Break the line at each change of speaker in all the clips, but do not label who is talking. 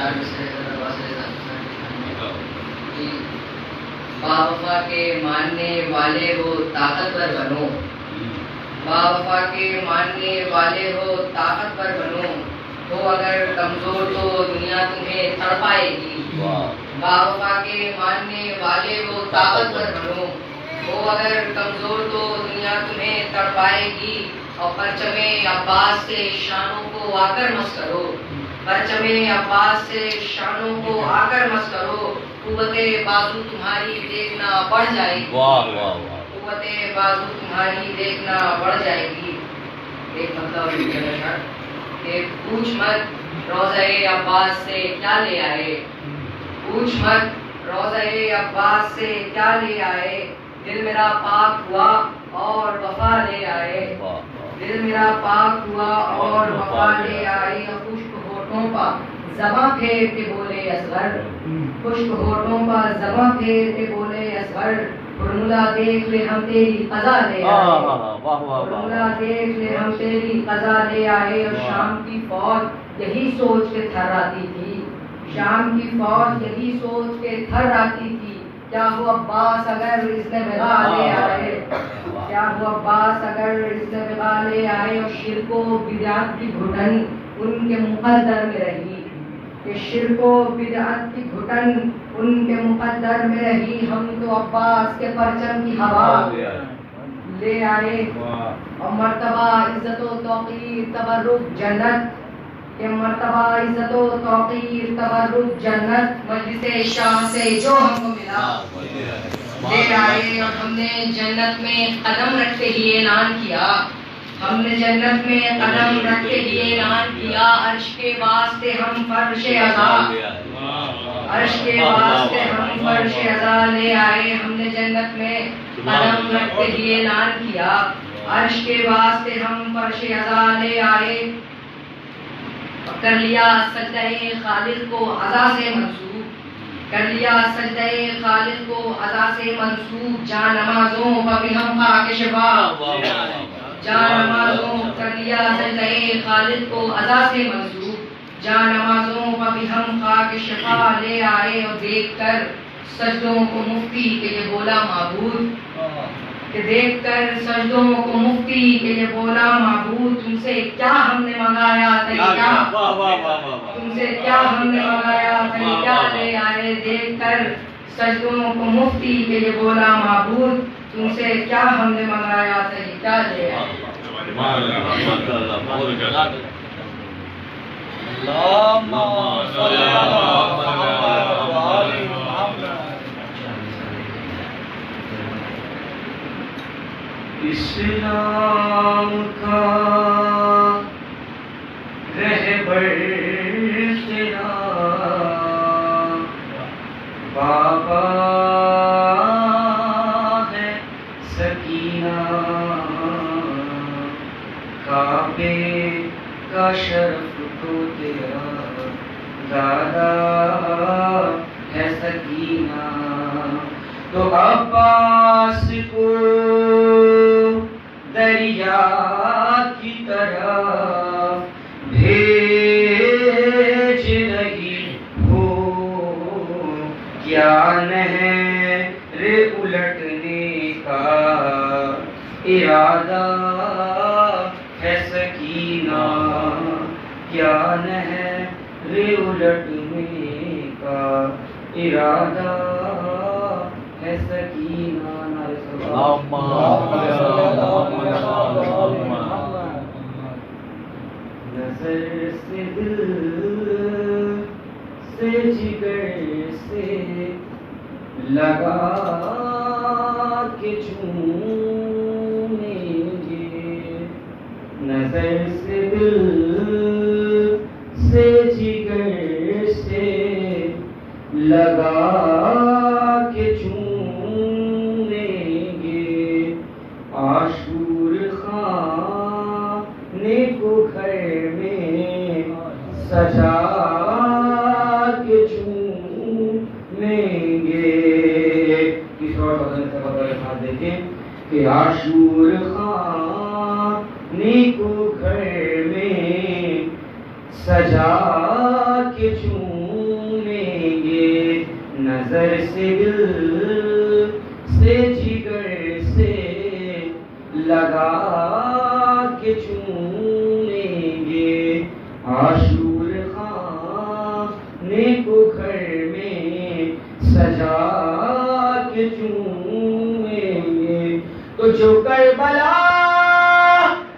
چار مصرے باوفا کے ماننے والے ہو طاقتور بنو، باوفا کے ماننے والے ہو طاقتور بنو، ہو اگر کمزور تو دنیا تمہیں تڑپائے گی، باوفا کے ماننے والے ہو طاقتور بنو، ہو اگر کمزور تو دنیا تمہیں تڑپائے گی، اور پرچم عباس سے شانوں کو آ کر مس کرو، پرچم عباس سے شانوں کو آ کر مس کرو، قوت بازو تمہاری دیکھنا بڑھ جائے گی، قوت بازو تمہاری دیکھنا بڑھ جائے گی۔ ایک مطلب کہ پوچھ مت روضہ عباس سے کیا لے آئے، پوچھ مت روضہ عباس سے کیا لے آئے، دل میرا پاک ہوا اور وفا لے آئے، دل میرا پاک ہوا اور وفا لے آئے، خشک ہونٹوں پر زباں پھیر کے بولے اصغر، خشک ہونٹوں پر زباں پھیر کے بولے اصغر، فرمولا دیکھ لے ہم تیری قضا لے آئے، فرمولا دیکھ لے ہم تیری قضا لے آئے، اور شام کی فوج یہی سوچ کے تھر آتی تھی، شام کی فوج یہی سوچ کے تھر آتی تھی، کیا ہو عباس اگر اس نے بغا لے آئے، کیا ہو عباس اگر اس نے بغا لے آئے، اور شرک و بدعت کی گھٹن ان کے مقدر میں رہی، کہ شرک و بدعت کی گھٹن ان کے مقدر میں رہی، ہم تو عباس کے پرچم کی ہوا لے آئے، اور مرتبہ عزت و توقیر تبرک جنت، کہ مرتبہ عزت و توقیر تبرک جنت، مجلس شاہ سے جو ہم کو ملا لے آئے، اور ہم نے جنت میں قدم رکھتے ہی اعلان کیا، ہم نے جنت میں قدم رکھتے ہی اعلان کیا، عرش کے واسطے ہم فرش عزا، عرش کے واسطے ہم فرش عزا لے آئے، ہم نے جنت میں قدم رکھتے ہی اعلان کیا، عرش کے واسطے ہم فرش عزا لے آئے، کر لیا سجدہ خالق کو عزا سے منسوب، کر لیا سجدہ خالق کو عزا سے منسوب، جان نمازوں کا بھی ہم خاک شفا، جان نمازوں کر لیا سجدہ خالق کو عزا سے منسوب، جان نمازوں کا بھی ہم خاک شفا لے آئے، اور دیکھ کر سجدوں کو مفتی کہ یہ بولا معبود، کہ دیکھ کر سجدوں کو مفتی کہ یہ بولا معبود، تم سے کیا ہم نے منگایا طریقہ، تم سے کیا ہم نے منگایا طریقہ لے آئے، دیکھ کر سجدوں کو مفتی کہ یہ بولا معبود، تم سے کیا ہم نے منگایا طریقہ لے آئے۔
اسلام کا رہبر تیرا بابا ہے سکینہ، کعبے کا شرف تو تیرا دادا ہے سکینہ، تو عباس کو دریا کی طرف بھیج رہی ہو، کیا نہر الٹنے کا ارادہ ہے سکینہ، کیا نہر الٹنے کا ارادہ ہے سکینہ۔ نظر سے دل سے جگر سے لگا کے چومیں گے، نظر سے دل سے جگر سے لگا کے چومیں گے، عاشور خانے کو گھر میں سجا کے چومیں گے۔ کس اور وزن سے بدل خان دیکھیں کہ عاشور خانے کو گھر میں سجا کے چومیں نظر سے دل سے جگر سے لگا کے چومیں گے عاشور خانے کو گھر میں سجا کے چومیں گے تو جو کربلا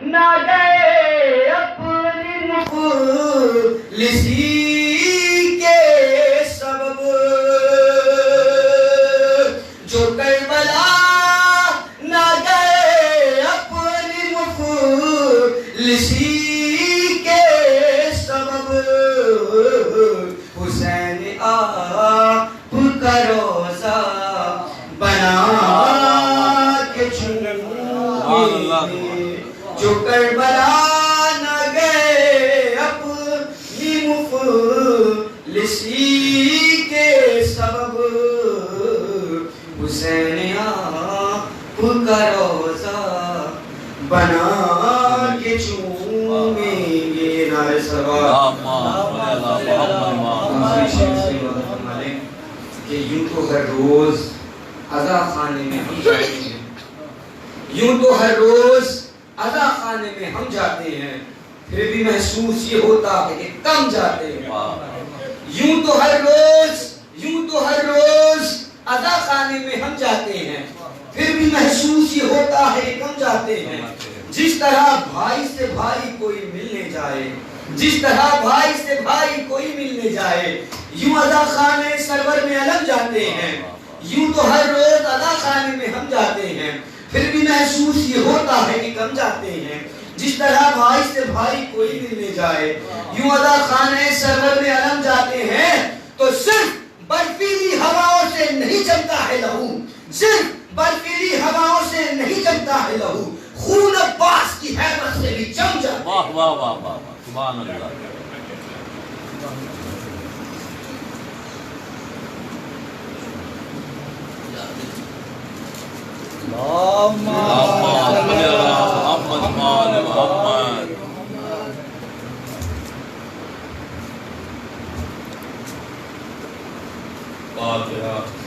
نہ گئے اپنی مفلسی کے سبب جو کربلا نہ گئے اپنی مفلسی کے سبب حسین آپ کا روزہ بنا کے چومیں جو کربلا نہ گئے اپنی مفلسی کے سبب حسین آپ کا روزہ بنا کے چومیں گے نعرہ سلوات کہ یوں تو ہر روز عزا خانے میں ہم جاتے ہیں یوں تو ہر روز عزا خانے میں ہم جاتے ہیں پھر بھی محسوس یہ ہوتا ہے کہ کم جاتے ہیں یوں تو ہر روز عزا خانے میں ہم جاتے ہیں پھر بھی محسوس یہ ہوتا ہے کہ کم جاتے ہیں جس طرح بھائی سے بھائی کوئی ملنے جائے جس طرح بھائی سے بھائی کوئی ملنے جائے یوں عزا خانے سرور میں الگ جاتے ہیں یوں تو ہر روز عزا خانے میں ہم جاتے ہیں پھر بھی محسوس یہ ہوتا ہے کہ کم جاتے ہیں جس طرح بھائی سے بھائی کوئی ملنے جائے یوں عزا خانے سرور میں الگ جاتے ہیں تو صرف برفیلی ہواؤں سے نہیں جمتا ہے لہو صرف برفیلی ہواؤں سے نہیں جمتا ہے لہو خون عباس کی حیبت سے بھی جم جاتے ہیں
واہ واہ واہ واہ سبحان اللہ اللهم صل على محمد وآل محمد فاتحہ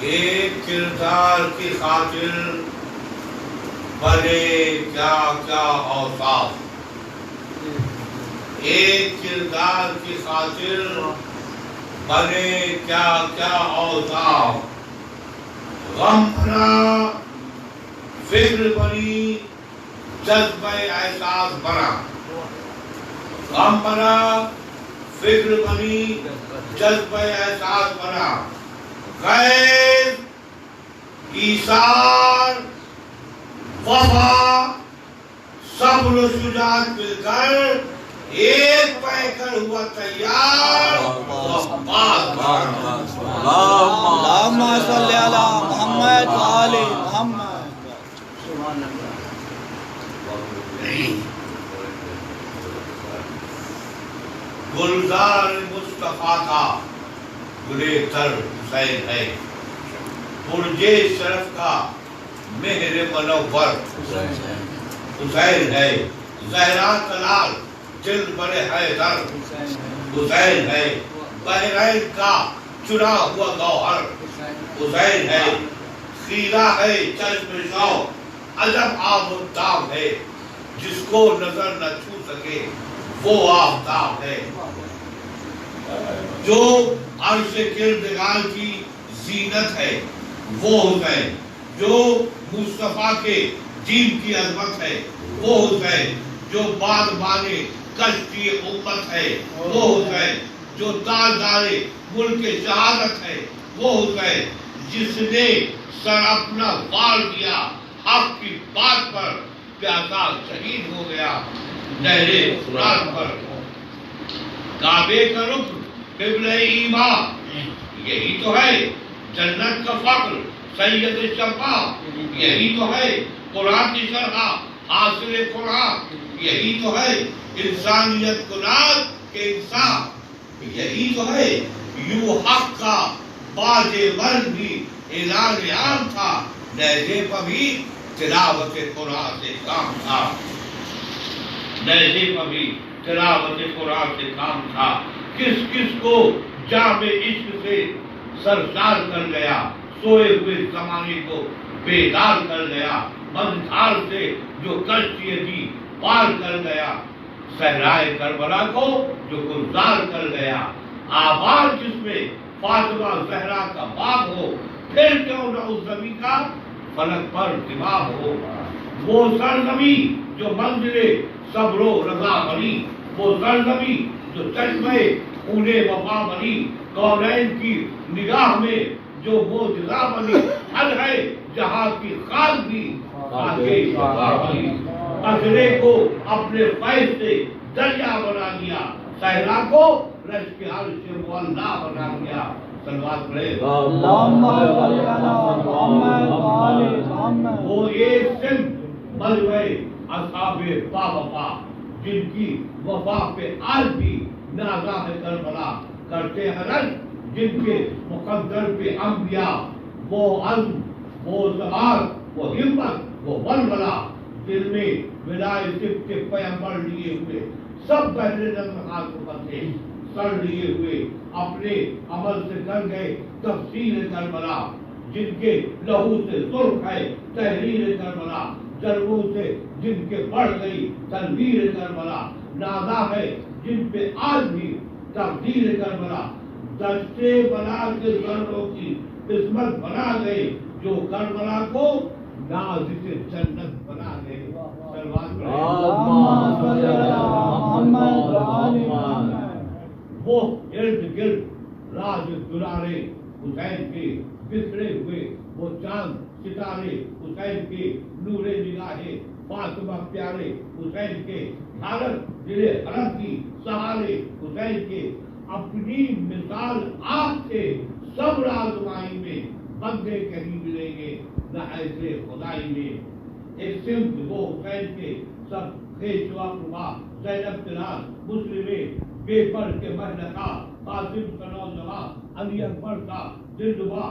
ایک کردار کی خاطر بنے کیا کیا اوصاف ایک کردار کی خاطر بنے کیا کیا اوصاف غم بنا فکر بنی جذبہ احساس بنا غم بنا فکر بنی جذبہ احساس بنا غیر ایثار وفا صبر و شجاعت مل کر ایک پہ کر ہوا تیار
اللهم صل على محمد وآل محمد
گلزار مصطفیٰ کا گلے تر حسین ہے برجے شرف کا مہر منور حسین ہے زہرا تلال دل بڑے حیدر حسین ہے بحرین کا چرا ہوا گوہر حسین ہے خیرہ ہے چشم شوق عجب آب و تاب ہے جس کو نظر نہ چھو سکے وہ آفتاب ہے جو عرش کردگار کی زینت ہے وہ حسین جو مصطفیٰ کے دین کی عظمت ہے وہ حسین جو بادبان کشتی امت ہے وہ حسین، جو تاجدار ملک شہادت ہے وہ حسین، جس نے سر اپنا وار دیا حق کی بات پر، پیاسا شہید ہو گیا نہر فرات پر۔ کعبے کا رکن قبلہ ایمان، یہی تو ہے جنت کا فخر سید شفا، یہی تو ہے قرآن کی شرح حاصل قرآن، یہی تو ہے انسانیت کو ناز کے انصاف، یہی تو ہے یوں حق کا باز مرد بھی اعلان عام تھا، نیزے پر بھی تلاوت قرآن سے کام تھا، نیزے پر بھی تلاوت قرآن سے کام تھا۔ کس کس کو جام عشق سے سرشار کر گیا، سوئے ہوئے زمانے کو بیدار کر گیا، مندھار سے جو کشتی تھی پار کر گیا، صحرائے کربلا کو جو گلزار کر گیا، آباد جس میں فاطمہ زہرا کا باغ ہو، پھر کیوں نہ اس زمین کا فلک پر دماغ ہو۔ وہ سرزمین جو منزل صبر و رضا بنی، وہ سرزمین جو چشمے خون وفا بنی، کونین کی نگاہ میں جو معجزہ بنی، حل ہے جہاں کی خاک بھی آگے شفا بنی۔ قطرے کو اپنے فیض سے دریا بنا دیا، صحرا کو رش کے عرش معلا بنا دیا۔ صلوات پڑھے۔ وہ ایک صنف مجمع اصحاب با وفا، جن کی وفا پہ آج بھی نازا ہے کربلا، کرتے ہیں رش جن کے مقدر پہ انبیاء، وہ عزم، وہ زبان، وہ ہمت، وہ ولولہ، دل میں ولایت کے پیغمبر لیے ہوئے، سب بہرے نظر کو بندے سر لیے ہوئے، اپنے عمل سے کر گئے تفسیر کربلا، جن کے لہو سے سرخ ہے تحریر کربلا، جرموں سے جن کے بڑھ گئی تنویر کربلا، نازا ہے جن پہ آج بھی تقدیر کربلا، دشتے بنا کے ذروں کی قسمت بنا گئے، جو کربلا کو نازک جنت بنا گئے۔ وہ ارد گرد راج دلارے حسین کے بکھرے ہوئے، وہ چاند ستارے حسین کے نور نگاہے، فاطمہ پیارے حسین کے حالت دل حرم کی سہارے حسین کے، اپنی مثال آپ سے سب آزمائی میں، بندے کہیں ملیں گے نہ ایسے خدائی میں۔ ایک سمت وہ حسین کے سب خیشوا قربا، زینب تلال مسلم بے پر کے محلقہ، قاسم کا نوجوان علی اکبر کا دلربا،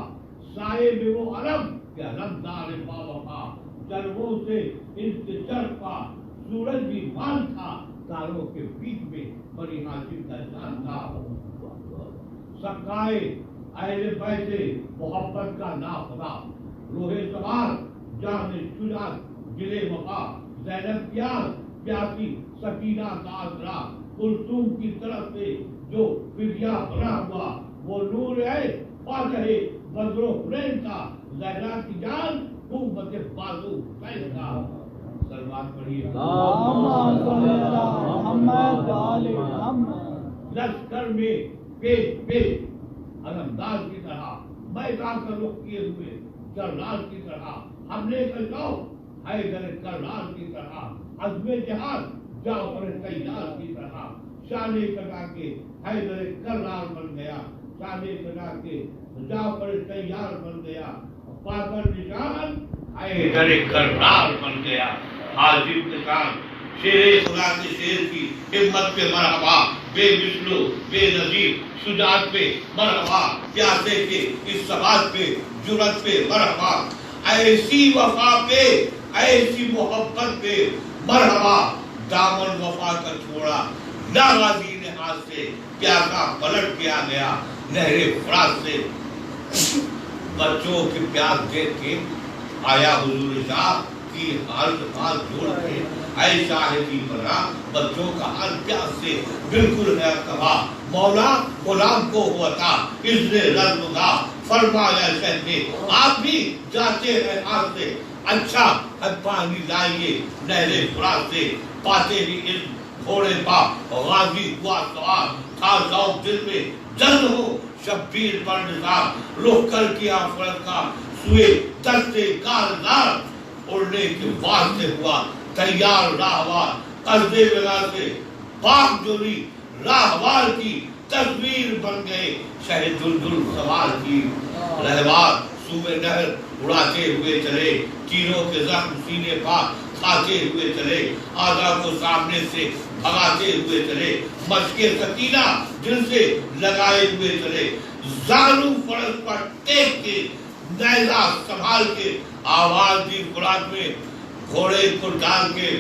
سائے میں وہ علم کہ علمدار با وفا، جرموں سے ان کے چرخ کا سورج بھی مان تھا، تاروں کے بیچ میں بڑی ہاشم کا جان تھا۔ سکائے اہل بیت محبت کا ناخدا، روح سوار جان شجاعت دل وفا، زینب پیار پیاسی سکینہ کا آسرا، کلثوم کی طرف سے جو فدیہ بنا ہوا، وہ نور ہے فاتح بدر و حنین کا، زہرا کی جان قوت بازو حسین کا۔ سلوات پڑھیے۔ لشکر میں پیش پیش علمدار کی طرح، میدان کا رخ کیے ہوئے جرنال کی طرح، حملے کا شوق حیدر کرار کی طرح، عزم جہاد جعفر تیار کی طرح، شانے کٹا کے حیدر کرار بن گیا، شانے کٹا کے جعفر تیار بن گیا، پاکر نشان حیدر کرار بن گیا۔ حاجب نشان شیر خدا کے شیر کی ہمت پہ مرحبا، بے مثل و بے نظیر شجاعت پہ مرحبا، پیاسے کے اس ثبات پہ جرأت پہ مرحبا، ایسی وفا پہ ایسی محبت پہ مرحبا، دامن وفا کا چھوڑا ناغازی نے ہاتھ سے، پیاسا پلٹ کیا گیا نہر فرات سے۔ بچوں کی پیاس دیکھ کے آیا حضور شاہ کی حال جوڑ کے، اے شاہدی بنا بچوں کا حال پیاس سے بالکل ہے تباہ، مولا غلام کو ہوا تھا اس نے رزم کا، فرمایا کہتے آپ بھی جاتے ہیں ہاتھ سے، اچھا پانی لائیے نہر فرات سے، پاتے ہی علم گھوڑے پا غازی ہوا سوار تھا ذوق دل میں جلد ہو شبیر پر نثار رخ کر کیا فرد کا سوئے دستے کارزار اڑنے کے واسطے ہوا تیار راہوار قصدے لگا سے پاک جوری راہوار کی تصویر بن گئے شہد دلدل سوار کی رہوار صوبے نہر اڑاتے ہوئے چلے تیروں کے زخم سینے پاک کھاتے ہوئے چلے آدھا کو سامنے سے بھگاتے ہوئے چلے مشق سکینہ دل سے لگائے ہوئے چلے زانو فرض پر ٹیک کے نیزہ سنبھال کے آواز دی فرات میں گھوڑے کو ڈال کے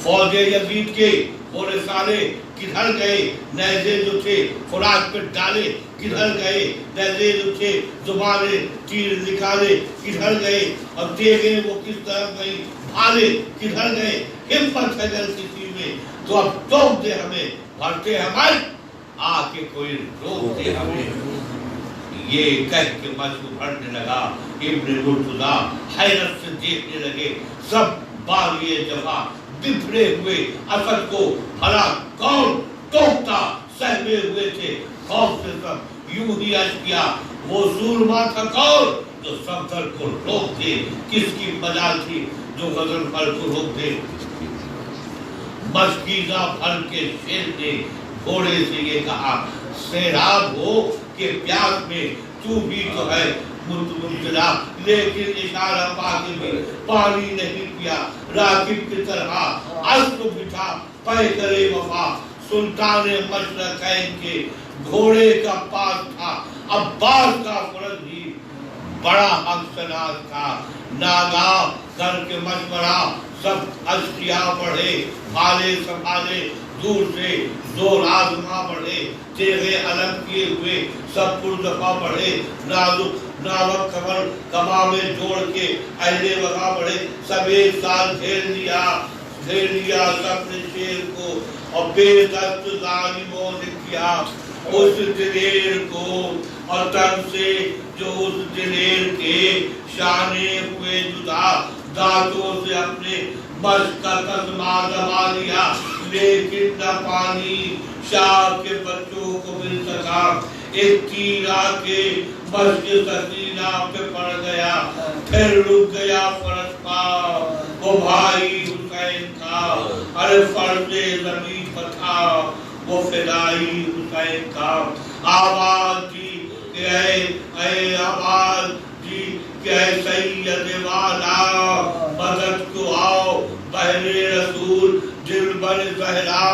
فوج یزید کے گھوڑے سارے کدھر گئے نیزے جو تھے فرات پہ ڈالے کدھر گئے نیزے جو تھے زبانے تیر نکالے کدھر گئے اور دیکھیں وہ کس طرح گئی بھالے کدھر گئے ہمت ہے اگر کسی میں تو اب ٹوک دے ہمیں بھرتے ہمیں آ کے کوئی روک دے ہمیں یہ کہہ کے مشہور بھرنے لگا ابن مرتضیٰ حیرت سے دیکھنے لگے سب باغی جفا بفرے ہوئے اسد کو بھلا کون ٹوکتا سہمے ہوئے تھے خوف سے سب یوں ہی عرض کیا وہ ظلمہ تھا کون جو صفدر کو روک دے کس کی مجال تھی جو غزل پر کو روک دے مشکیزہ بھر کے شیر نے گھوڑے سے یہ کہا سیراب ہو کہ پیاس میں تو بھی تو ہے مبتلا لیکن اشارہ پا کے بھی پانی نہیں پیا راکب کی طرح اسب بٹھا پے کرے وفا سلطان مشرقین کے گھوڑے کا پاس تھا عباس کا فرض ہی بڑا حق شناس تھا ناگاہ کر کے مشورہ سب اشیاء بڑھے بھالے سنبھالے دور سے زور آزما بڑھے تیغے علم کیے ہوئے سب پردفع بڑھے نازک ناوک کمر کما میں جوڑ کے اہل وغا بڑھے سب ایک سال گھیر لیا سب نے شیر کو اور بے دست ظالموں نے کیا اس دلیر کو اور تن سے جو اس دلیر کے شانے ہوئے جدا دانتوں سے اپنے مشق کا تسمہ دبا لیا لیکن نہ پانی شاہ کے بچوں کو مل سکا ایک تیر آ کے مشق سکینہ پہ پڑ گیا پھر رک گیا فرش پا وہ بھائی حسین کا ارے فرض زمین پر تھا وہ فدائی حسین کا آواز دی کہ اے آواز دی کہ اے سید والا مدد کو آؤ بہر رسول دل بر زہرا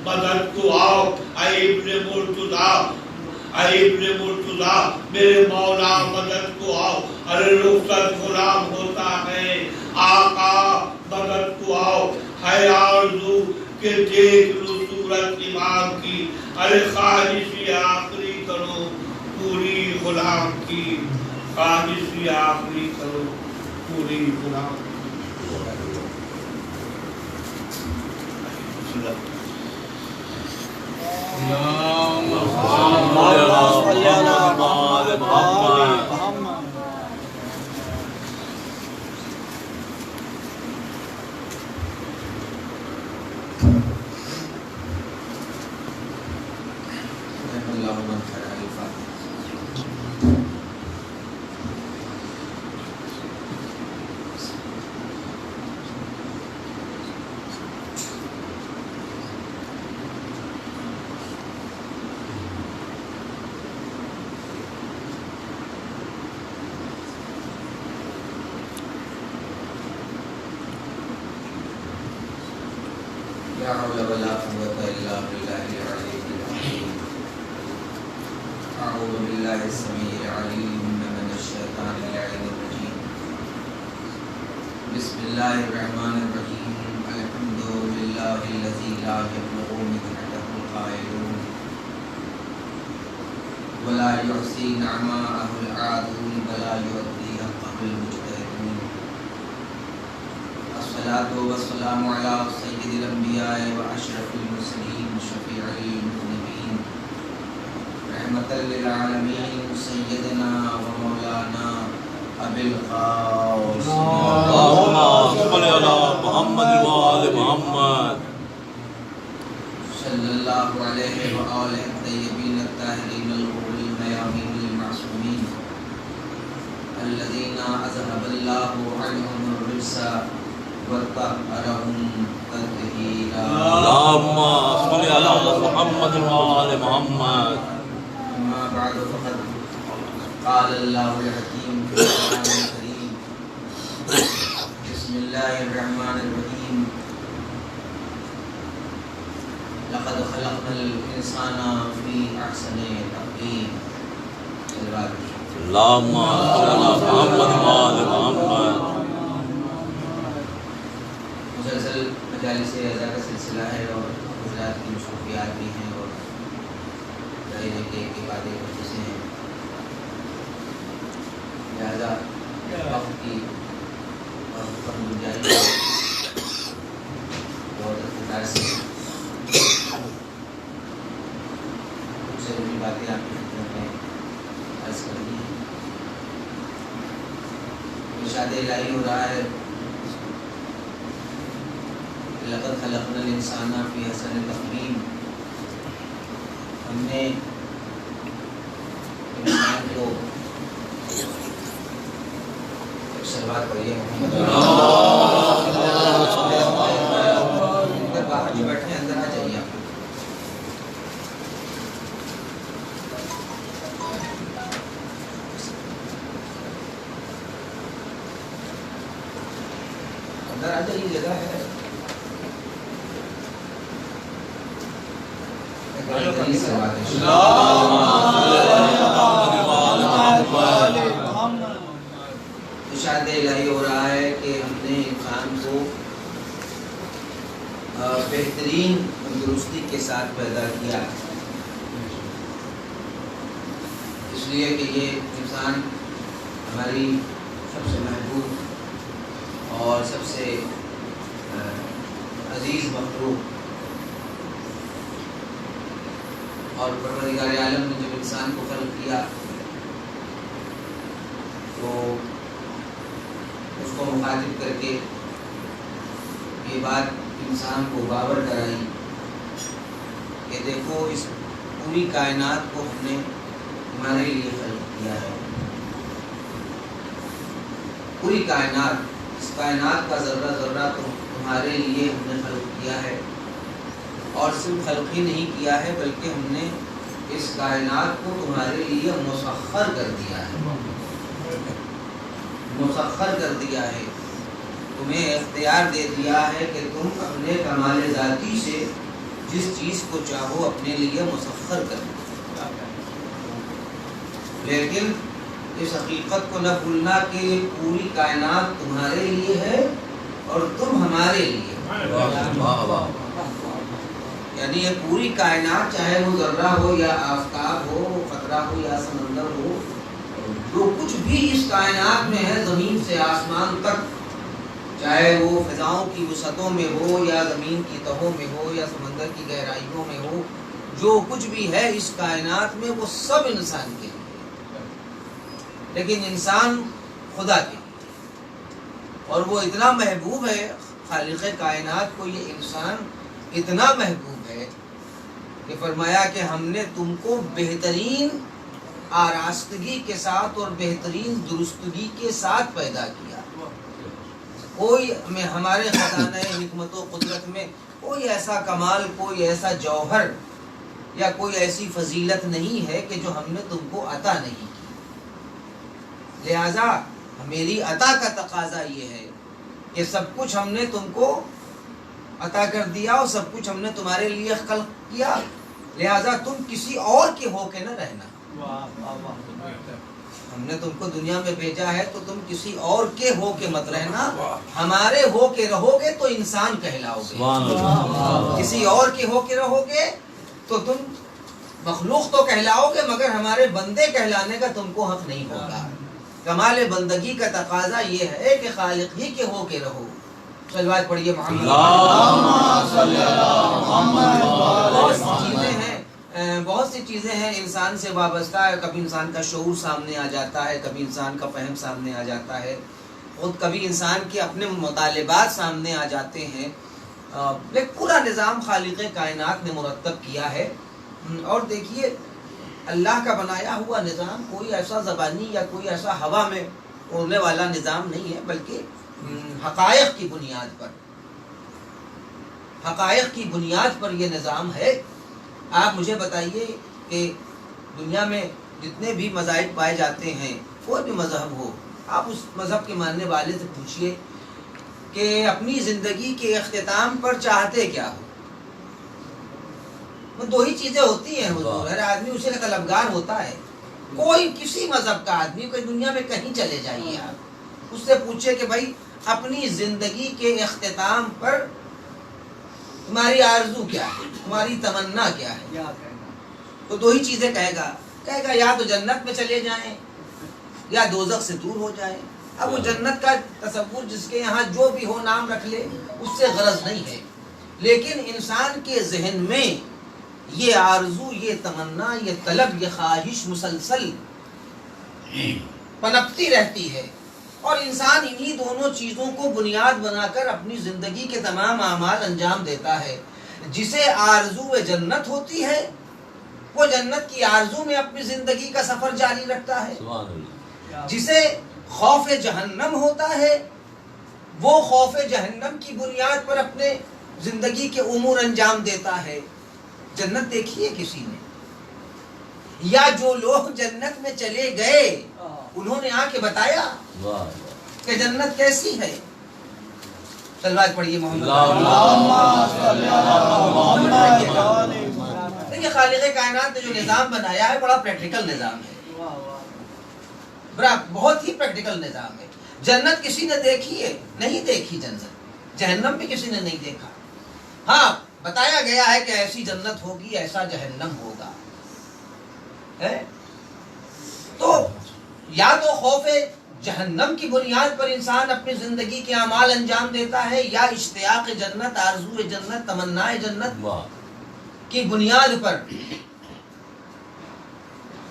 مدد کو آؤ اے ابن مرتضیٰ میرے مولا مدد کو آؤ ارے رخصت غلام ہوتا ہے آقا مدد کو آؤ ہے آرزو کہ دیکھ لو صورت امام کی ارے خواہشی آخری کرو پوری غلام کی خواہشی آخری کرو پوری غلام کی
لا حول ولا قوة إلا بالله العلي العظيم. أعوذ بالله السميع العليم من الشيطان اللعين الرجيم. بسم الله الرحمن الرحيم. الحمد لله الذي لا يبلغ منته القائلون ولا يحصي نعماءه العادون ولا يؤدي حقه المجتهدون. الصلاة والسلام على سيد الأنبياء وأشرف المرسلين شفيع المذنبين رحمة للعالمين سيدنا ومولانا أبي القاسم
اللهم صل على محمد وآل محمد.
الله عليه وآله الطيبين الطاهرين الغر الميامين المعصومين الذين أذهب الله عنهم الرجس وطهرهم تطهيرا.
اللهم صل على محمد وآل محمد.
أما بعد فقد قال الله الحكيم في القرآن الكريم بسم الله الرحمن الرحيم لقد خلقنا الإنسان في أحسن تقويم.
اللهم صل على محمد وآل محمد.
مسلسل مجالس اعزاء کا سلسلہ ہے اور حضرات کی مصروفیات بھی ہیں اور ظاہر ہے کہ عبادت کی چیزیں ہیں، لہٰذا وقت کی پر گنجائش بہت اقتدار سے کچھ ضروری باتیں آپ کی خدمت میں عرض کرنی ہیں. ارشاد الہی ہو رہا ہے لقد خلقنا الانسان فی احسن تقویم. ہم نے انسان کو شروعات پڑھیے محمد باہر جو بیٹھے ہیں اندر آ جائیے آپ. اندر آ جائیے، جگہ ہے. ارشاد الہی ہو رہا ہے کہ ہم نے انسان کو بہترین تندرستی کے ساتھ پیدا کیا، اس لیے کہ یہ انسان ہماری سب سے محبوب اور سب سے عزیز مخلوق، اور پروردگار عالم نے جب انسان کو خلق کیا تو اس کو مخاطب کر کے یہ بات انسان کو باور کرائی کہ دیکھو اس پوری کائنات کو ہم نے تمہارے لیے خلق کیا ہے. پوری کائنات، اس کائنات کا ذرہ ذرہ تمہارے لیے ہم نے خلق کیا ہے، اور صرف خلق ہی نہیں کیا ہے بلکہ ہم نے اس کائنات کو تمہارے لیے مسخر کر دیا ہے. مسخر کر دیا ہے، تمہیں اختیار دے دیا ہے کہ تم اپنے کمال ذاتی سے جس چیز کو چاہو اپنے لیے مسخر کر دو. لیکن اس حقیقت کو نہ بھولنا کہ یہ پوری کائنات تمہارے لیے ہے اور تم ہمارے لیے. یعنی یہ پوری کائنات، چاہے وہ ذرہ ہو یا آفتاب ہو، قطرہ ہو یا سمندر ہو، جو کچھ بھی اس کائنات میں ہے زمین سے آسمان تک، چاہے وہ فضاؤں کی وسعتوں میں ہو یا زمین کی تہوں میں ہو یا سمندر کی گہرائیوں میں ہو، جو کچھ بھی ہے اس کائنات میں وہ سب انسان کے لیے، لیکن انسان خدا کے لیے. اور وہ اتنا محبوب ہے خالق کائنات کو، یہ انسان اتنا محبوب ہے کہ فرمایا کہ ہم نے تم کو بہترین آراستگی کے ساتھ اور بہترین درستگی کے ساتھ پیدا کیا. کوئی ہمارے خزانہ حکمت و قدرت میں کوئی ایسا کمال، کوئی ایسا جوہر یا کوئی ایسی فضیلت نہیں ہے کہ جو ہم نے تم کو عطا نہیں کی. لہذا میری عطا کا تقاضا یہ ہے کہ سب کچھ ہم نے تم کو عطا کر دیا اور سب کچھ ہم نے تمہارے لیے خلق کیا، لہذا تم کسی اور کے ہو کے نہ رہنا. ہم نے تم کو دنیا میں بھیجا ہے تو تم کسی اور کے ہو کے مت رہنا، ہمارے ہو کے رہو گے تو انسان کہلاؤ گے. کسی اور کے ہو کے رہو گے تو تم مخلوق تو کہلاؤ گے مگر ہمارے بندے کہلانے کا تم کو حق نہیں ہوگا. کمال بندگی کا تقاضا یہ ہے کہ خالق ہی کے ہو کے رہو. صلوات پڑھیے محمد. بہت سی چیزیں ہیں انسان سے وابستہ ہے. کبھی انسان کا شعور سامنے آ جاتا ہے، کبھی انسان کا فہم سامنے آ جاتا ہے، خود کبھی انسان کے اپنے مطالبات سامنے آ جاتے ہیں. لیکن پورا نظام خالق کائنات نے مرتب کیا ہے. اور دیکھیے اللہ کا بنایا ہوا نظام کوئی ایسا زبانی یا کوئی ایسا ہوا میں اڑنے والا نظام نہیں ہے، بلکہ حقائق کی بنیاد پر یہ نظام ہے. آپ مجھے بتائیے کہ دنیا میں جتنے بھی مذاہب پائے جاتے ہیں، کوئی بھی مذہب ہو، آپ اس مذہب کے ماننے والے سے پوچھیے کہ اپنی زندگی کے اختتام پر چاہتے کیا ہو. وہ دو ہی چیزیں ہوتی ہیں حضور، ہر آدمی اسی کا طلبگار ہوتا ہے. کوئی کسی مذہب کا آدمی کوئی دنیا میں کہیں چلے جائیے، آپ اس سے پوچھے کہ بھائی اپنی زندگی کے اختتام پر تمہاری آرزو کیا ہے، تمہاری تمنا کیا ہے، تو دو ہی چیزیں کہے گا یا تو جنت میں چلے جائیں یا دوزخ سے دور ہو جائیں. اب وہ جنت کا تصور جس کے یہاں جو بھی ہو نام رکھ لے، اس سے غرض نہیں ہے. لیکن انسان کے ذہن میں یہ آرزو، یہ تمنا، یہ طلب، یہ خواہش مسلسل پنپتی رہتی ہے، اور انسان انہی دونوں چیزوں کو بنیاد بنا کر اپنی زندگی کے تمام اعمال انجام دیتا ہے. جسے آرزو جنت ہوتی ہے وہ جنت کی آرزو میں اپنی زندگی کا سفر جاری رکھتا ہے. جسے خوف جہنم ہوتا ہے وہ خوف جہنم کی بنیاد پر اپنے زندگی کے امور انجام دیتا ہے. جنت دیکھی ہے کسی نے؟ یا جو لوگ جنت میں چلے گئے انہوں نے آ کے بتایا کہ جنت کیسی ہے؟ صلوات پڑھیے محمد. دیکھیے خالق کائنات نے جو نظام بنایا ہے بڑا پریکٹیکل نظام ہے، بڑا بہت ہی پریکٹیکل نظام ہے. جنت کسی نے دیکھی ہے؟ نہیں دیکھی جنت. جہنم بھی کسی نے نہیں دیکھا. ہاں بتایا گیا ہے کہ ایسی جنت ہوگی، ایسا جہنم ہوگا. تو یا تو خوف جہنم کی بنیاد پر انسان اپنی زندگی کے اعمال انجام دیتا ہے، یا اشتیاق جنت، آرزو جنت، تمنا جنت کی بنیاد پر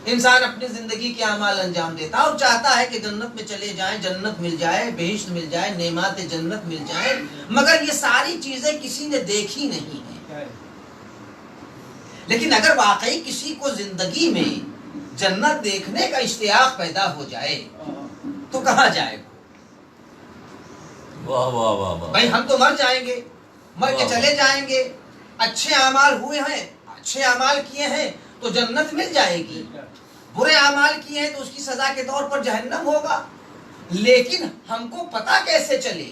انسان اپنی زندگی کے اعمال انجام دیتا اور چاہتا ہے کہ جنت میں چلے جائیں، جنت مل جائے، بہشت مل جائے، نعمات جنت مل جائیں. مگر یہ ساری چیزیں کسی نے دیکھی نہیں ہیں. لیکن اگر واقعی کسی کو زندگی میں جنت دیکھنے کا اشتیاق پیدا ہو جائے تو کہاں جائے گا؟ بھائی ہم تو مر جائیں گے، مر کے چلے جائیں گے. اچھے اعمال ہوئے ہیں، اچھے اعمال کیے ہیں تو جنت مل جائے گی. برے اعمال کیے ہیں تو اس کی سزا کے طور پر جہنم ہوگا. لیکن ہم کو پتا کیسے چلے؟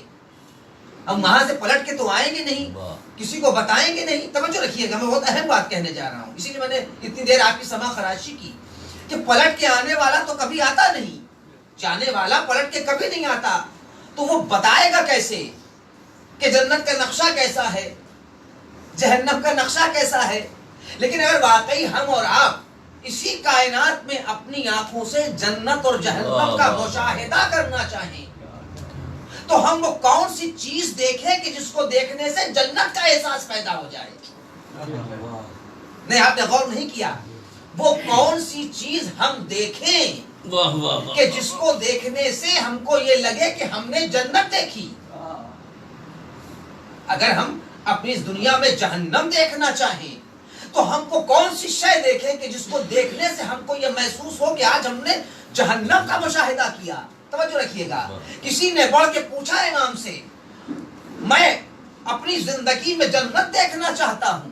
ہم وہاں سے پلٹ کے تو آئیں گے نہیں، کسی کو بتائیں گے نہیں. توجہ رکھیے گا، میں بہت اہم بات کہنے جا رہا ہوں، اسی لیے میں نے اتنی دیر آپ کی سماع خراشی کی کہ پلٹ کے آنے والا تو کبھی آتا نہیں، جانے والا پلٹ کے کبھی نہیں آتا. تو وہ بتائے گا کیسے کہ جنت کا نقشہ کیسا ہے، جہنم کا نقشہ کیسا ہے؟ لیکن اگر واقعی ہم اور آپ اسی کائنات میں اپنی آنکھوں سے جنت اور جہنم کا مشاہدہ کرنا چاہیں تو ہم وہ کون سی چیز دیکھیں کہ جس کو دیکھنے سے جنت کا احساس پیدا ہو جائے؟ نہیں، آپ نے غور نہیں کیا. وہ کون سی چیز ہم دیکھیں کہ جس کو دیکھنے سے ہم کو یہ لگے کہ ہم نے جنت دیکھی. اگر ہم اپنی اس دنیا میں جہنم دیکھنا چاہیں تو ہم کو کون سی شے دیکھیں کہ جس کو دیکھنے سے ہم کو یہ محسوس ہو کہ آج ہم نے جہنم کا مشاہدہ کیا. توجہ رکھیے گا. کسی نے بڑھ کے پوچھا امام سے، میں اپنی زندگی میں جنت دیکھنا چاہتا ہوں،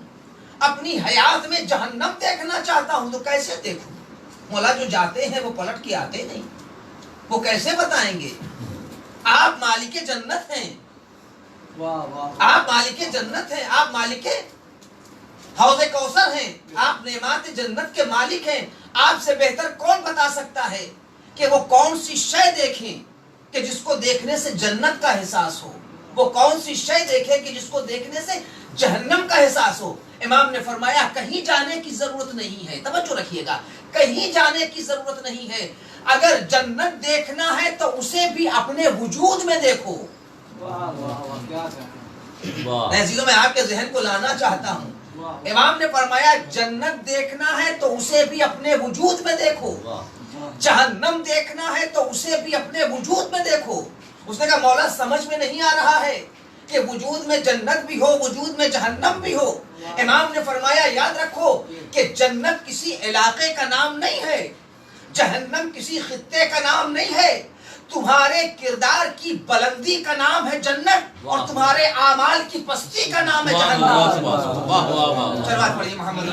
اپنی حیات میں جہنم دیکھنا چاہتا ہوں، تو کیسے دیکھوں؟ مولا جو جاتے ہیں وہ پلٹ کے آتے نہیں، وہ کیسے بتائیں گے؟ آپ مالک جنت ہیں، آپ مالک جنت ہیں، آپ مالک حوض کوثر ہیں، آپ نعمات جنت کے مالک ہیں. آپ سے بہتر کون بتا سکتا ہے کہ وہ کون سی شے دیکھیں کہ جس کو دیکھنے سے جنت کا احساس ہو، وہ کون سی شے دیکھیں کہ جس کو دیکھنے سے جہنم کا احساس ہو؟ امام نے فرمایا کہیں جانے کی ضرورت نہیں ہے. توجہ رکھیے گا، کہیں جانے کی ضرورت نہیں ہے. اگر جنت دیکھنا ہے تو اسے بھی اپنے وجود میں دیکھو. عزیزوں میں آپ کے ذہن کو لانا چاہتا ہوں، امام نے فرمایا جنت دیکھنا ہے تو اسے بھی اپنے وجود میں دیکھو، جہنم دیکھنا ہے تو اسے بھی اپنے وجود میں دیکھو. اس نے کہا مولا سمجھ میں نہیں آ رہا ہے کہ وجود میں جنت بھی ہو، وجود میں جہنم بھی ہو۔ امام نے فرمایا یاد رکھو کہ جنت کسی علاقے کا نام نہیں ہے، جہنم کسی خطے کا نام نہیں ہے، تمہارے کردار کی بلندی کا نام ہے جنت، اور تمہارے اعمال کی پستی کا نام ہے جہنم۔ سلوات پڑھیے محمد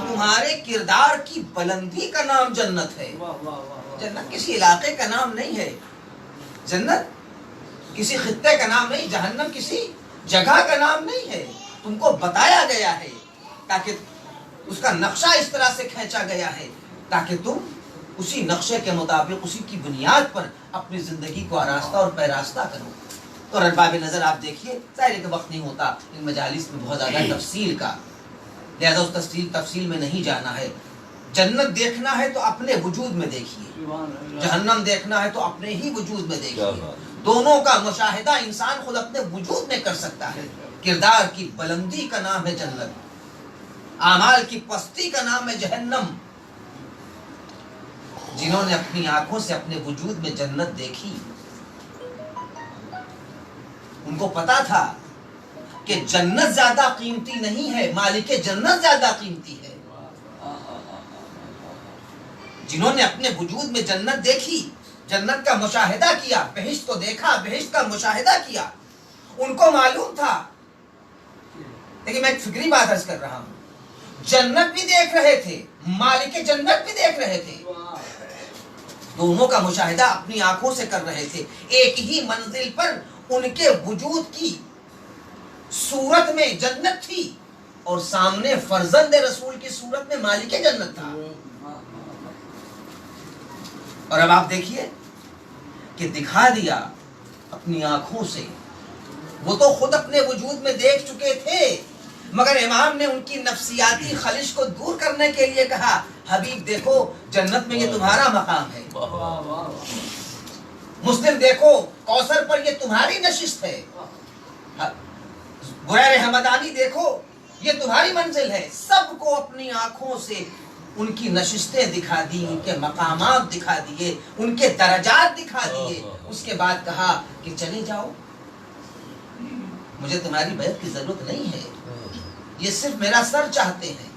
تمہارے کردار کی بلندی کا نام جنت ہے، جنت کسی علاقے کا نام نہیں ہے، جنت کسی خطے کا نام نہیں، جہنم کسی جگہ کا نام نہیں ہے، تم کو بتایا گیا ہے تاکہ اس کا نقشہ اس طرح سے کھینچا گیا ہے تاکہ تم اسی نقشے کے مطابق اسی کی بنیاد پر اپنی زندگی کو آراستہ اور پیراستہ کرو۔ تو ارباب نظر آپ دیکھیے، ظاہر ہے کہ وقت نہیں ہوتا ان مجالس میں بہت زیادہ تفصیل کا، لہذا اس تفصیل میں نہیں جانا ہے۔ جنت دیکھنا ہے تو اپنے وجود میں دیکھیے، جہنم دیکھنا ہے تو اپنے ہی وجود میں دیکھیے، دونوں کا مشاہدہ انسان خود اپنے وجود میں کر سکتا ہے۔ کردار کی بلندی کا نام ہے جنت، اعمال کی پستی کا نام ہے جہنم۔ جنہوں نے اپنی آنکھوں سے اپنے وجود میں جنت دیکھی، ان کو پتا تھا کہ جنت زیادہ قیمتی نہیں ہے، مالک جنت زیادہ قیمتی ہے۔ جنہوں نے اپنے وجود میں جنت دیکھی، جنت کا مشاہدہ کیا، بہشت کو دیکھا، بہشت کا مشاہدہ کیا، ان کو معلوم تھا۔ لیکن میں ایک فکری بات عرض کر رہا ہوں، جنت بھی دیکھ رہے تھے، مالک جنت بھی دیکھ رہے تھے، دونوں کا مشاہدہ اپنی آنکھوں سے کر رہے تھے۔ ایک ہی منزل پر ان کے وجود کی صورت میں جنت تھی اور سامنے فرزند رسول کی صورت میں مالک جنت تھا۔ اور اب آپ دیکھیے کہ دکھا دیا اپنی آنکھوں سے، وہ تو خود اپنے وجود میں دیکھ چکے تھے، مگر امام نے ان کی نفسیاتی خلش کو دور کرنے کے لیے کہا حبیب دیکھو جنت میں یہ تمہارا مقام ہے، مسلم دیکھو کوثر پر یہ تمہاری نشست ہے، غیر حمدانی دیکھو یہ تمہاری منزل ہے۔ سب کو اپنی آنکھوں سے ان کی نشستیں دکھا دی، ان کے مقامات دکھا دیے، ان کے درجات دکھا دیے۔ اس کے بعد کہا کہ چلے جاؤ، مجھے تمہاری بیعت کی ضرورت نہیں ہے، یہ صرف میرا سر چاہتے ہیں۔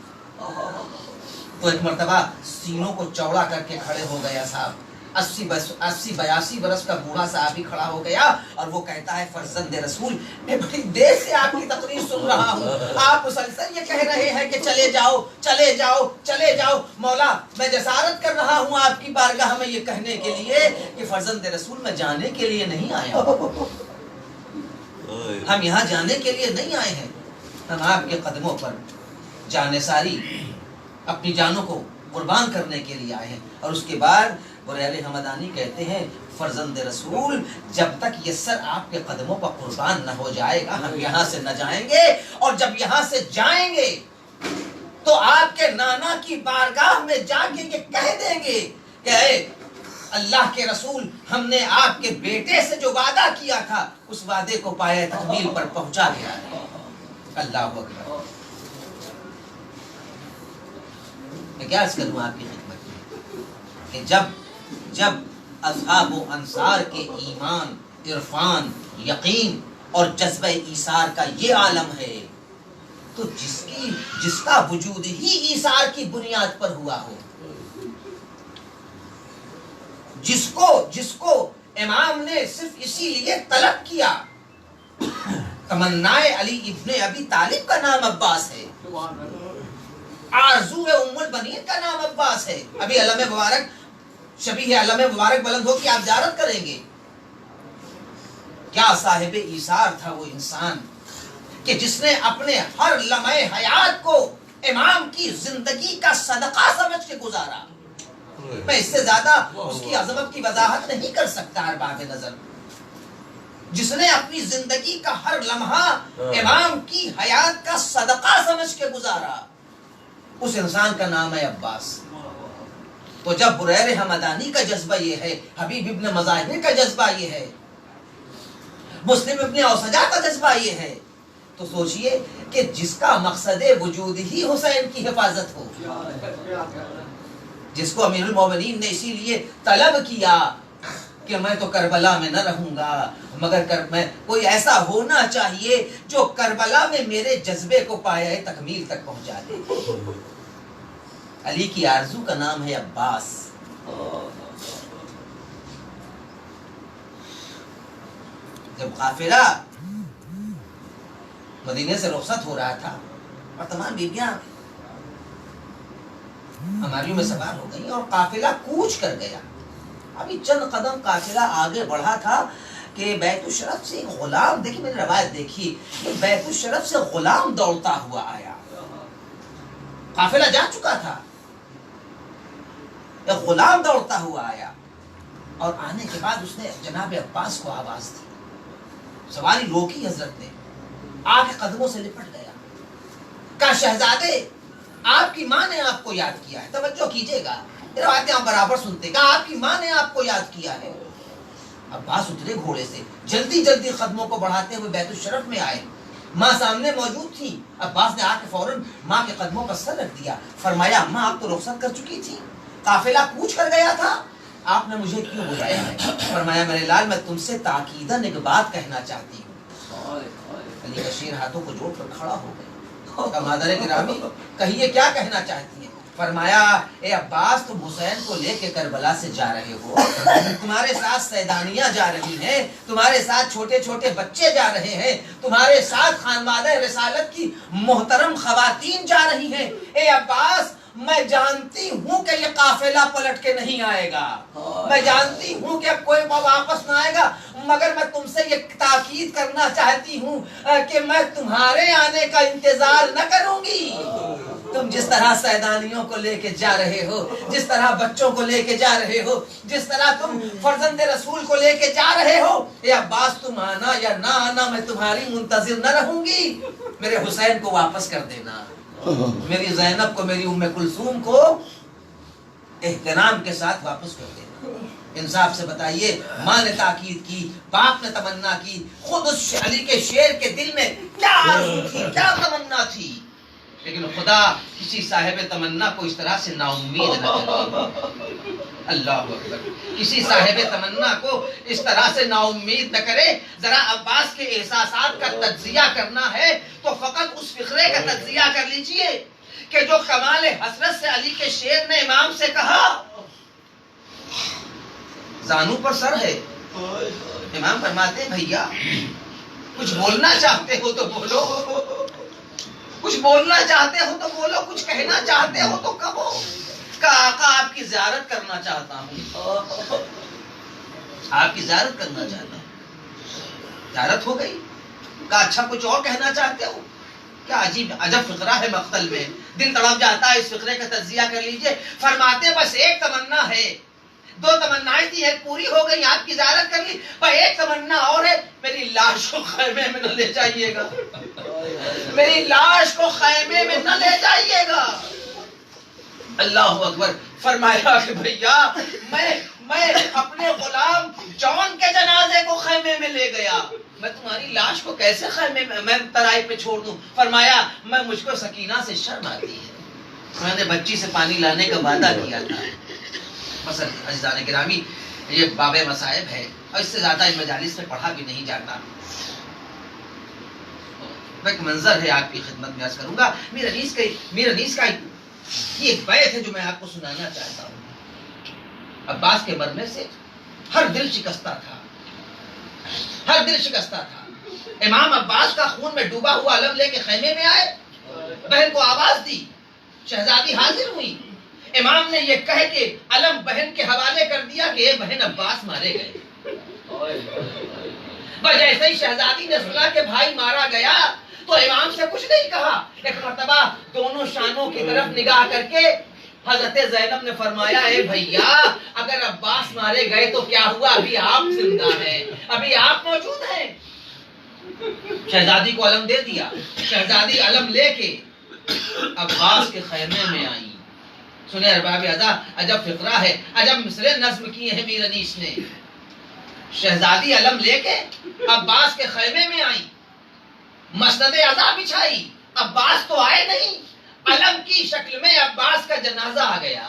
تو ایک مرتبہ سینوں کو چوڑا کر کے کھڑے ہو گیا صاحب، 80-82 برس کا بوڑھا صحابی کھڑا ہو گیا اور وہ کہتا ہے فرزند رسول میں بڑی دیر سے آپ کی تقریر سن رہا ہوں، آپ مسلسل یہ کہہ رہے ہیں کہ چلے جاؤ چلے جاؤ چلے جاؤ، مولا میں جسارت کر رہا ہوں آپ کی بارگاہ میں یہ کہنے کے لیے کہ فرزند رسول میں جانے کے لیے نہیں آیا، ہم یہاں جانے کے لیے نہیں آئے ہیں، ہم آپ کے قدموں پر جانے ساری اپنی جانوں کو قربان کرنے کے لیے آئے ہیں۔ اور اس کے بعد بریال حمدانی کہتے ہیں فرزند رسول جب تک یہ سر آپ کے قدموں پر قربان نہ ہو جائے گا ہم یہاں سے نہ جائیں گے، اور جب یہاں سے جائیں گے تو آپ کے نانا کی بارگاہ میں جا کے یہ کہہ دیں گے کہ اے اللہ کے رسول ہم نے آپ کے بیٹے سے جو وعدہ کیا تھا اس وعدے کو پائے تکمیل پر پہنچا گیا ہے۔ اللہ اکبر۔ میں کیا عرض کروں آپ کی خدمت میں کہ جب اصحاب و انصار کے ایمان، عرفان، یقین اور جذبہ ایثار کا یہ عالم ہے تو جس کا وجود ہی ایثار کی بنیاد پر ہوا ہو، جس کو امام نے صرف اسی لیے طلب کیا، تمنائے علی ابن ابی طالب کا نام عباس ہے، آرزو ام البنین کا نام عباس ہے، ابھی علم مبارک شبیہ علم مبارک بلند ہو کہ آپ زیارت کریں گے۔ کیا صاحب ایثار تھا وہ انسان کہ جس نے اپنے ہر لمحے حیات کو امام کی زندگی کا صدقہ سمجھ کے گزارا۔ میں اس سے زیادہ اس کی عظمت کی وضاحت نہیں کر سکتا ارباب نظر۔ جس نے اپنی زندگی کا ہر لمحہ امام کی حیات کا صدقہ سمجھ کے گزارا، اس انسان کا نام ہے عباس۔ تو جب بریر حمدانی کا جذبہ یہ ہے، حبیب ابن مظاہر کا جذبہ یہ ہے، مسلم ابن اوسجا کا جذبہ یہ ہے، تو سوچئے کہ جس کا مقصد وجود ہی حسین کی حفاظت ہو، جس کو امیر المومنین نے اسی لیے طلب کیا کہ میں تو کربلا میں نہ رہوں گا مگر میں کوئی ایسا ہونا چاہیے جو کربلا میں میرے جذبے کو پایہ تکمیل تک پہنچا دے. علی کی آرزو کا نام ہے عباس. جب قافلہ مدینے سے رخصت ہو رہا تھا اور تمام بیبیاں ہماریوں میں سوار ہو گئی اور قافلہ کوچ کر گیا. ابھی چند قدم قافلہ آگے بڑھا تھا کہ بیت الشرف سے ایک غلام، دیکھیے میں نے روایت دیکھی، کہ بیت الشرف سے غلام دوڑتا ہوا آیا. قافلہ جا چکا تھا، ایک غلام دوڑتا ہوا آیا اور آنے کے بعد اس نے جناب عباس کو آواز دی. سواری روکی حضرت نے، آ کے قدموں سے لپٹ گیا. کہا شہزادے آپ کی ماں نے آپ کو یاد کیا ہے. توجہ کیجئے گا، روایتیں آپ برابر سنتے. کہا آپ کی ماں نے آپ کو یاد کیا ہے. عباس اترے گھوڑے سے، جلدی جلدی قدموں کو بڑھاتے ہوئے بیت الشرف میں آئے. ماں سامنے موجود تھی. عباس نے آ کے فوراً ماں کے قدموں پر سر رکھ دیا. فرمایا ماں آپ تو رخصت کر چکی تھی، قافلہ کوچ کر گیا تھا، آپ نے مجھے کیوں بلایا ہے؟ فرمایا میرے لال میں تم سے تاکیداً ایک بات کہنا چاہتی ہوں. علی کا شیر ہاتھوں کو جوڑ کر کھڑا ہو گیا. مادر گرامی کہیے کیا کہنا چاہتی ہیں؟ فرمایا اے عباس تم حسین کو لے کے کربلا سے جا رہے ہو، تمہارے ساتھ سیدانیاں جا رہی ہیں، تمہارے ساتھ چھوٹے چھوٹے بچے جا رہے ہیں، تمہارے ساتھ خانوادہ رسالت کی محترم خواتین جا رہی ہیں. اے عباس میں جانتی ہوں کہ یہ قافلہ پلٹ کے نہیں آئے گا، میں جانتی ہوں کہ اب کوئی واپس نہ آئے گا، مگر میں تم سے یہ تاکید کرنا چاہتی ہوں کہ میں تمہارے آنے کا انتظار نہ کروں گی. تم جس طرح سیدانیوں کو لے کے جا رہے ہو، جس طرح بچوں کو لے کے جا رہے ہو، جس طرح تم فرزند رسول کو لے کے جا رہے ہو، اے عباس تم آنا یا نہ آنا میں تمہاری منتظر نہ رہوں گی. میرے حسین کو واپس کر دینا، میری زینب کو، میری ام کلثوم کو احترام کے ساتھ واپس کر دینا. انصاف سے بتائیے، ماں نے تاکید کی، باپ نے تمنا کی، خود اس علی کے شیر کے دل میں کیا آرزو تھی، کیا تمنا تھی، لیکن خدا کسی صاحب تمنا کو اس طرح سے نا امید نہ کرے. اللہ اکبر. کسی صاحب تمنا کو اس طرح سے نا امید نہ کرے. ذرا عباس کے احساسات کا تجزیہ کرنا ہے تو فقط اس فقرے کا تجزیہ کر لیجئے کہ جو کمال حسرت سے علی کے شیر نے امام سے کہا زانو پر سر ہے. امام فرماتے ہیں بھیا کچھ بولنا چاہتے ہو تو بولو، کچھ بولنا چاہتے ہو تو بولو، کچھ کہنا چاہتے ہو تو کہو. کہا آقا آپ کی زیارت کرنا چاہتا ہوں، آپ کی زیارت کرنا چاہتا ہوں. زیارت ہو گئی. کہا اچھا کچھ اور کہنا چاہتے ہو؟ کیا عجیب عجب فقرہ ہے مقتل میں، دل تڑپ جاتا ہے. اس فقرے کا تجزیہ کر لیجئے. فرماتے بس ایک تمنا ہے، دو تمنائیں تھی، ایک پوری ہو گئی، آپ کی زیارت کر لی، پر ایک تمنا اور ہے، میری لاش کو خیمے میں نہ لے جائیے گا، میری لاش کو خیمے میں نہ لے جائیے گا. اللہ اکبر. فرمایا کہ بھیا میں اپنے غلام جون کے جنازے کو خیمے میں لے گیا، میں تمہاری لاش کو کیسے خیمے میں ترائی پہ چھوڑ دوں؟ فرمایا مجھ کو سکینہ سے شرم آتی ہے، میں نے بچی سے پانی لانے کا وعدہ کیا تھا. مثلا عزیزان گرامی یہ باب مصائب ہے اور اس سے زیادہ ان مجالس میں پڑھا بھی نہیں جاتا. ایک منظر ہے آپ کی خدمت میں عرض کروں گا. میر انیس کا یہ ایک بیت ہے جو میں آپ کو سنانا چاہتا ہوں. عباس کے مرنے سے ہر دل شکستہ تھا، ہر دل شکستہ تھا. امام عباس کا خون میں ڈوبا ہوا علم لے کے خیمے میں آئے، بہن کو آواز دی، شہزادی حاضر ہوئی. امام نے یہ کہہ کے علم بہن کے حوالے کر دیا کہ اے بہن عباس مارے گئے. بس جیسے ہی شہزادی نے سنا کہ بھائی مارا گیا تو امام سے کچھ نہیں کہا. ایک مرتبہ دونوں شانوں کی طرف نگاہ کر کے حضرت زینب نے فرمایا اے بھیا اگر عباس مارے گئے تو کیا ہوا، ابھی آپ زندہ ہیں، ابھی آپ موجود ہیں. شہزادی کو علم دے دیا. شہزادی علم لے کے عباس کے خیمے میں آئی. سنیں ارباب اعضاء، عجب فقرہ ہے، عجب مصرے نظم کیے ہیں میر انیس نے. شہزادی علم لے کے عباس کے خیمے میں آئی، مسند عزا بچھائی. عباس تو آئے نہیں، علم کی شکل میں عباس کا جنازہ آ گیا.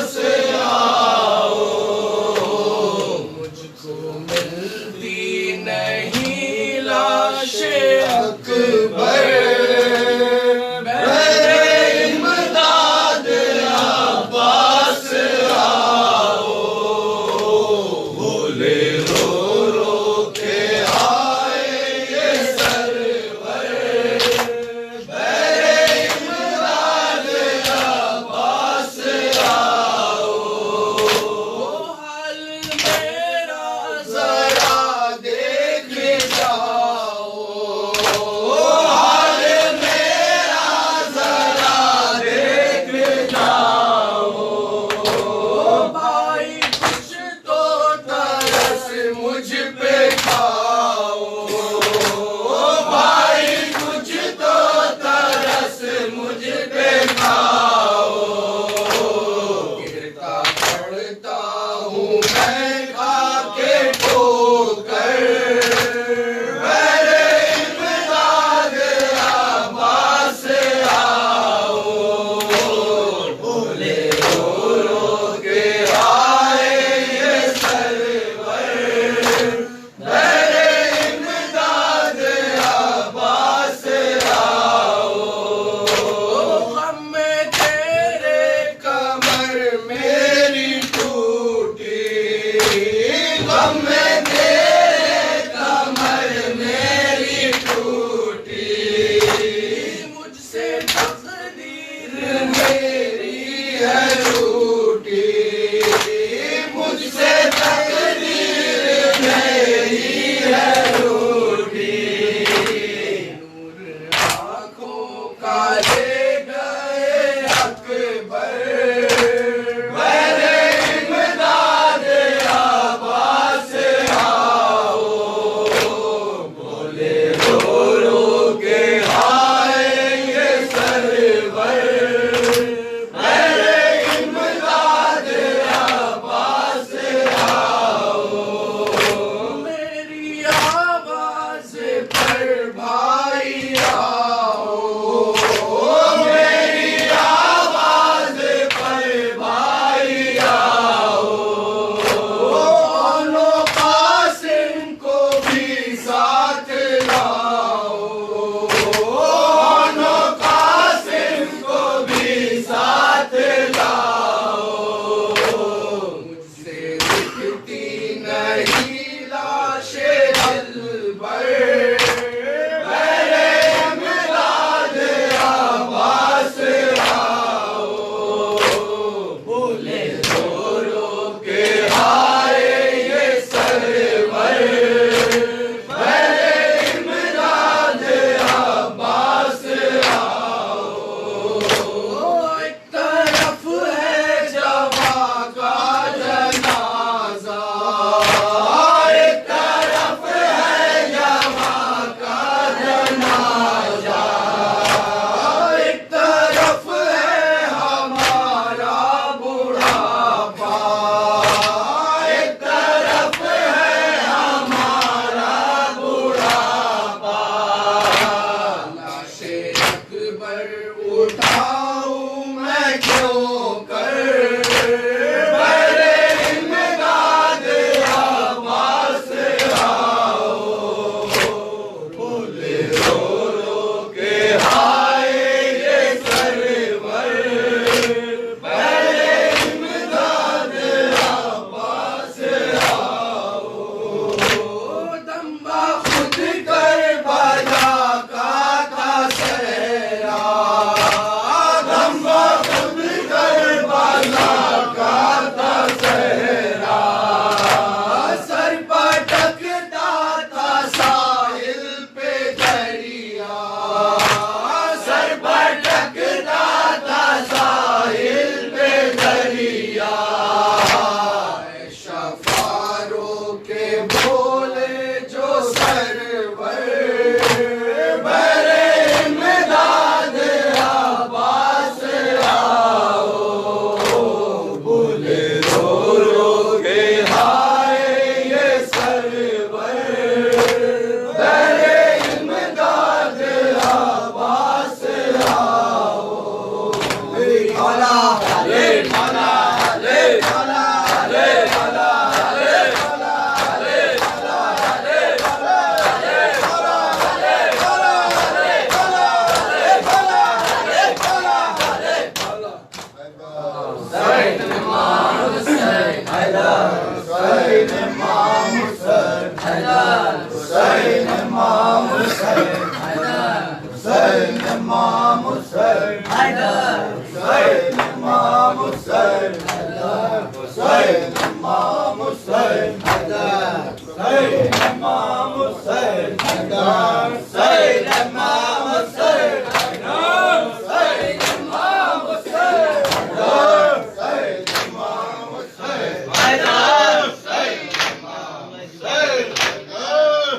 Hussein, Imam Hussein, Haidar, Hussein, Imam Hussein, Haidar, Hussein, Imam Hussein, Haidar, Hussein, Imam Hussein, Haidar, Hussein, Imam Hussein, Haidar, Hussein, Imam Hussein, Haidar,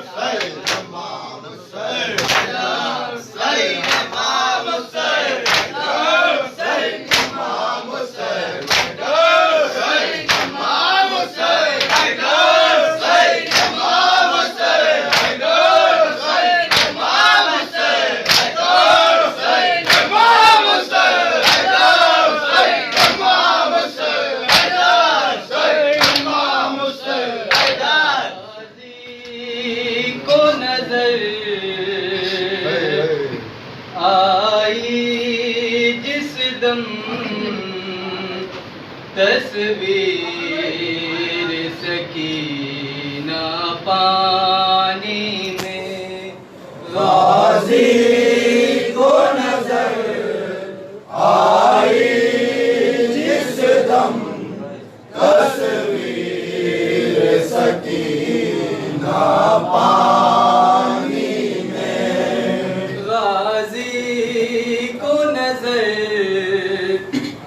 Hussein, Imam Hussein, Haidar, Hussein, Imam Hussein, Haidar, Hussein, Imam Hussein, Haidar, Hussein, Imam Hussein, Haidar, Hussein, Imam Hussein, Haidar, Hussein, Imam Hussein, Haidar, Hussein, Imam Hussein, Haidar, Hussein, Imam Hussein, Haidar, Hussein, Imam Hussein, Haidar.
کو نظر آئی جس دم تصویر سکینہ پانی میں
غازی کو نظر آئی جس دم تصویر سکینہ پانی میں
غازی کو نظر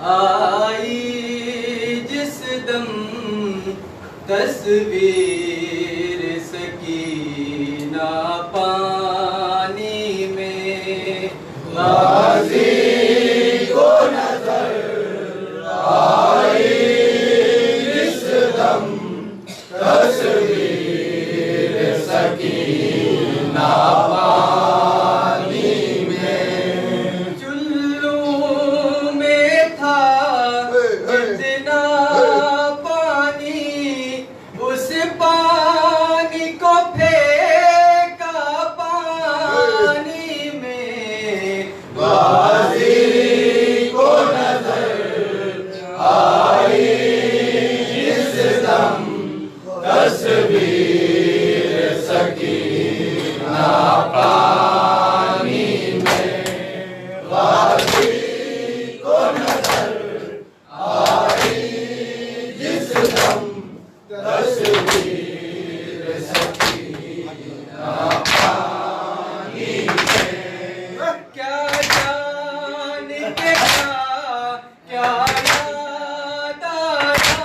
آئی جس دم تصویر سکینہ پانی میں
غازی کو نظر آئی جس دم تصویر سکینہ پانی میں
چلو میں تھا جتنا پانی اس پانی کو پھینکا پانی میں
غازی کو نظر آئی جس دم تصویر سکینہ پانی میں غازی کو نظر آئی جس دم تصویر سکینہ پانی میں
کیا جان کے کیا یاد آیا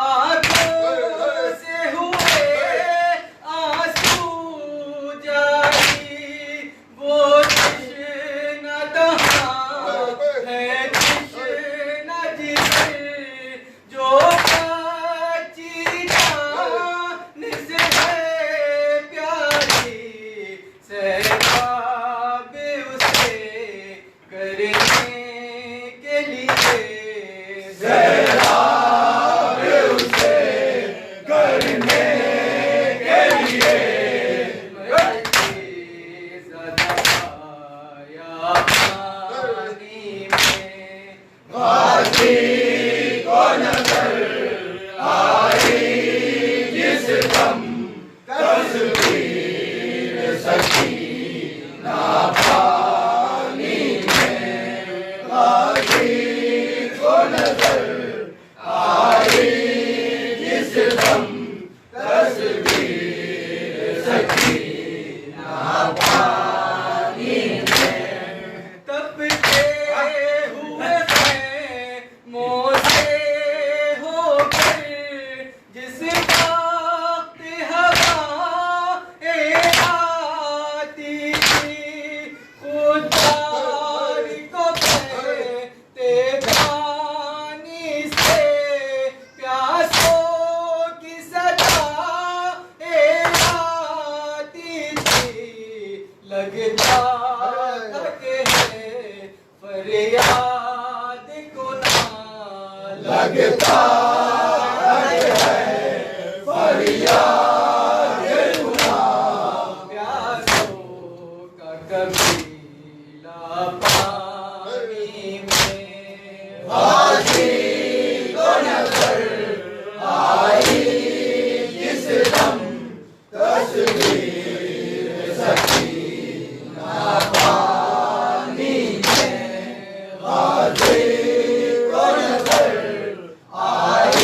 آنکھوں سے ہوئے آنسو جاری وہ تشنہ دہاں ہے تشنہ جسر جو کچی جان سے ہے پیاری سیراب اسے کرنے کے لیے
سیراب اسے کرنے کے لیے غازی کو نظر آئی جس دم تصویر سکینہ پانی میں غازی کو نظر آئی جس دم تصویر سکینہ پانی میں
تپتے ہوئے خیموں سے ہو کر جس وقت ہوائیں آتی تھی خود دار کو کہتے پانی سے پیاسوں کی صدایں آتی تھی لگتا تھا کہ ہے فریاد گناہ
لگتا ہے فریاد گناہ
پیاسوں کا قبیلہ پانی میں
غازی کو نظر آئی جس دم تصویر سکینہ پانی میں غازی کو نظر آئی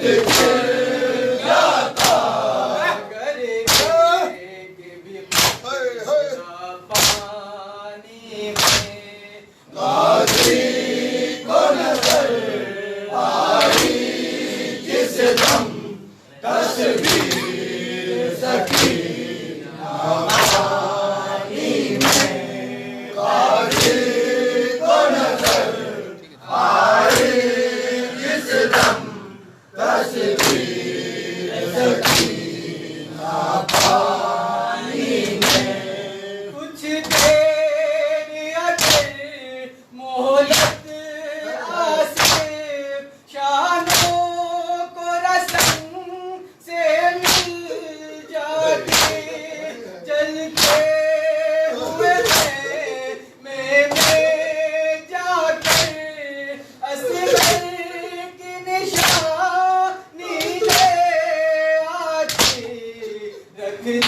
کچھ دیر اگر مہلت آصف شانوں کو رسم سے مل جاتے چلتے ہوئے میں جا کر اصغر کی نشانی لے آتی رکھتے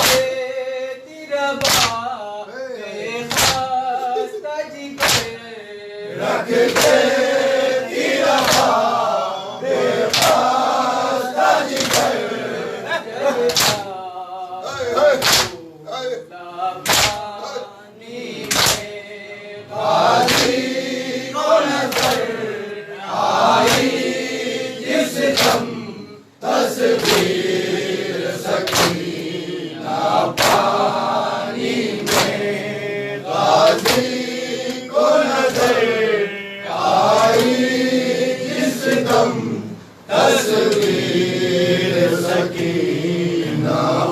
تصویر سکینہ